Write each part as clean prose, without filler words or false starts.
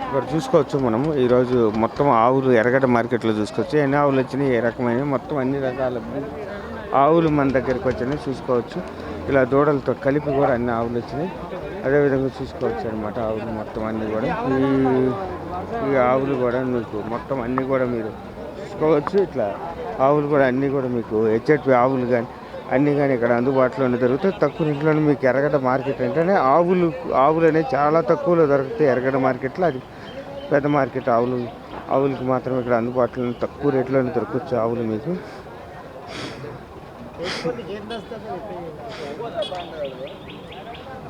ఇక్కడ చూసుకోవచ్చు మనము ఈరోజు మొత్తం ఆవులు ఎర్రగడ్డ మార్కెట్లో చూసుకోవచ్చు. ఎన్ని ఆవులు వచ్చినాయి, ఏ రకమైన మొత్తం అన్ని రకాల ఆవులు మన దగ్గరికి వచ్చినాయి చూసుకోవచ్చు. ఇలా దూడలతో కలిపి కూడా అన్ని ఆవులు వచ్చినాయి. అదేవిధంగా చూసుకోవచ్చు అనమాట. ఆవులు మొత్తం అన్నీ కూడా ఈ ఆవులు కూడా మీకు మొత్తం అన్నీ కూడా మీరు చూసుకోవచ్చు. ఇట్లా ఆవులు కూడా అన్నీ కూడా మీకు హెచ్ఎఫ్ ఆవులు కానీ అన్నీ కానీ ఇక్కడ అందుబాటులోనే దొరుకుతాయి. తక్కువ రేట్లోనే మీకు ఎర్రగడ్డ మార్కెట్ అంటేనే ఆవులు అనేవి చాలా తక్కువలో దొరుకుతాయి. ఎర్రగడ్డ మార్కెట్లో అది పెద్ద మార్కెట్. ఆవులకి మాత్రం ఇక్కడ అందుబాటులో తక్కువ రేట్లోనే దొరకవచ్చు ఆవులు మీకు.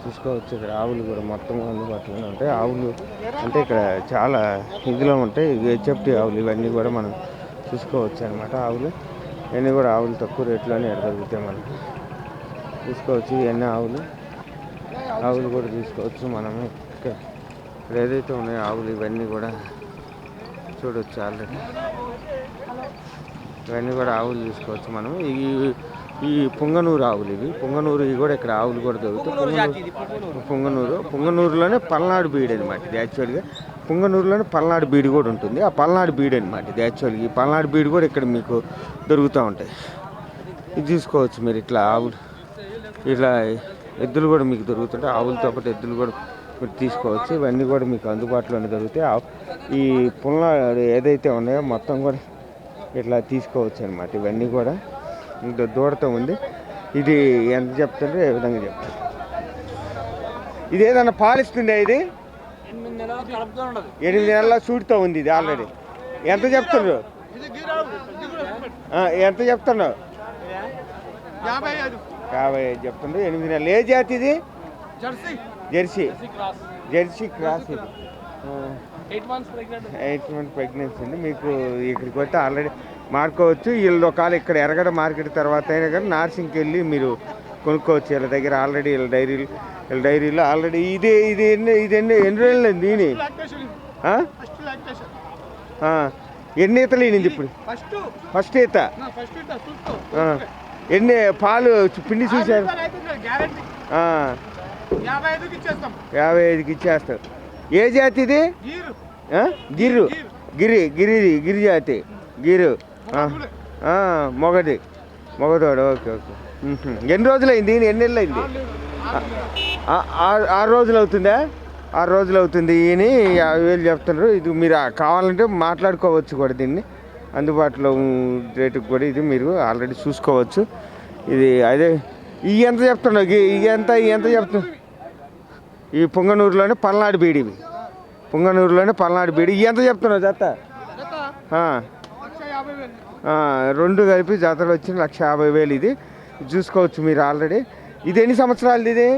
చూసుకోవచ్చు ఇక్కడ ఆవులు కూడా మొత్తం అందుబాటులోనే ఉంటాయి. ఆవులు అంటే ఇక్కడ చాలా ఇదిలో ఉంటాయి. హెచ్ఎఫ్టీ ఆవులు ఇవన్నీ కూడా మనం చూసుకోవచ్చు అనమాట. ఆవులు ఇవన్నీ కూడా ఆవులు తక్కువ రేట్లోనే దొరుకుతాయి మనకు చూసుకోవచ్చు. ఇవన్నీ ఆవులు కూడా చూసుకోవచ్చు మనము. ఇక్కడ ఏదైతే ఉన్నాయో ఆవులు ఇవన్నీ కూడా చూడవచ్చు. ఆల్రెడీ ఇవన్నీ కూడా ఆవులు చూసుకోవచ్చు మనం. ఈ పుంగనూరు ఆవులు ఇవి కూడా ఇక్కడ ఆవులు కూడా దొరుకుతాయి. పుంగనూరులోనే పల్నాడు బీడ్ అనమాట ఇది. యాక్చువల్గా పుంగనూరులోనే పల్నాడు బీడ్ కూడా ఉంటుంది. ఆ పల్నాడు బీడ్ అనమాట ఇది. యాక్చువల్గా ఈ పల్నాడు బీడ్ కూడా ఇక్కడ మీకు దొరుకుతూ ఉంటాయి. ఇది చూసుకోవచ్చు మీరు. ఇట్లా ఆవులు ఇట్లా ఎద్దులు కూడా మీకు దొరుకుతుంటాయి. ఆవులతో పాటు ఎద్దులు కూడా మీరు తీసుకోవచ్చు. ఇవన్నీ కూడా మీకు అందుబాటులోనే దొరుకుతాయి. ఈ పుల్నాడు ఏదైతే ఉన్నాయో మొత్తం కూడా ఇట్లా తీసుకోవచ్చు అనమాట. ఇవన్నీ కూడా ఇంకా దూడతో ఉంది. ఇది ఎంత చెప్తారో ఏ విధంగా చెప్తారు. ఇది ఏదన్నా పాలిస్తుందా? ఇది 8 నెలల సూటితో ఉంది. ఇది ఆల్రెడీ ఎంత చెప్తున్నారు? ఎంత చెప్తున్నావు? 55 చెప్తుండ్రు. 8 నెలలు. ఏ జాతి ఇది? Jersey cross. ఇది 8 మంత్స్ ప్రెగ్నెన్సీ ఉంది. మీకు ఇక్కడికి వస్తే ఆల్రెడీ మారుకోవచ్చు. వీళ్ళు ఒకవేళ ఇక్కడ ఎర్రగడ్డ మార్కెట్ తర్వాత అయినా కానీ నార్సింగ్కి వెళ్ళి మీరు కొనుక్కోవచ్చు. వీళ్ళ దగ్గర ఆల్రెడీ వీళ్ళ డైరీలో ఆల్రెడీ ఎన్ని రోజులు దీని ఎన్ని ఈతలు ఈనింది ఇప్పుడు? ఫస్ట్ ఈత. ఎన్ని పాలు పిండి చూశారు? 55కి ఇచ్చేస్తారు. ఏ జాతి ఇది? గిరి జాతి. గిరు మొగదోడు. ఓకే. ఎన్ని రోజులు అయింది? ఎన్ని నెలలు అయింది? 6 రోజులు అవుతుందా? 6 రోజులు అవుతుంది. ఈయన 50,000 చెప్తున్నారు. ఇది మీరు కావాలంటే మాట్లాడుకోవచ్చు కూడా. దీన్ని అందుబాటులో రేటుకి కూడా ఇది మీరు ఆల్రెడీ చూసుకోవచ్చు. ఇది అదే ఇవి ఎంత చెప్తున్నావు? ఇవి ఎంత చెప్తున్నావు? ఈ పుంగనూరులోనే పల్నాడు బీడి. ఇవి ఎంత చెప్తున్నావు జత? 2 కలిపి జాతరలు వచ్చిన 1,50,000 ఇది చూసుకోవచ్చు మీరు ఆల్రెడీ. ఇది ఎన్ని సంవత్సరాలు? ఇది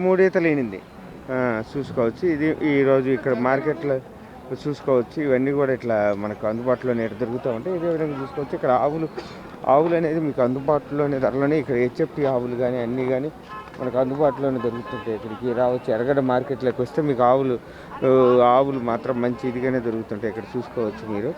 3 ఈతలు ఈనింది. చూసుకోవచ్చు. ఇది ఈరోజు ఇక్కడ మార్కెట్లో చూసుకోవచ్చు. ఇవన్నీ కూడా ఇట్లా మనకు అందుబాటులోనే దొరుకుతూ ఉంటాయి. ఇదే విధంగా చూసుకోవచ్చు. ఇక్కడ ఆవులు అనేది మీకు అందుబాటులోనే ధరలోనే ఇక్కడ హెచ్ఎఫ్టీ ఆవులు కానీ అన్నీ కానీ మనకు అందుబాటులోనే దొరుకుతుంటాయి. ఇక్కడికి రావచ్చు. ఎర్రగడ్డ మార్కెట్లోకి వస్తే మీకు ఆవులు మాత్రం మంచి ఇదిగానే దొరుకుతుంటాయి. ఇక్కడ చూసుకోవచ్చు మీరు.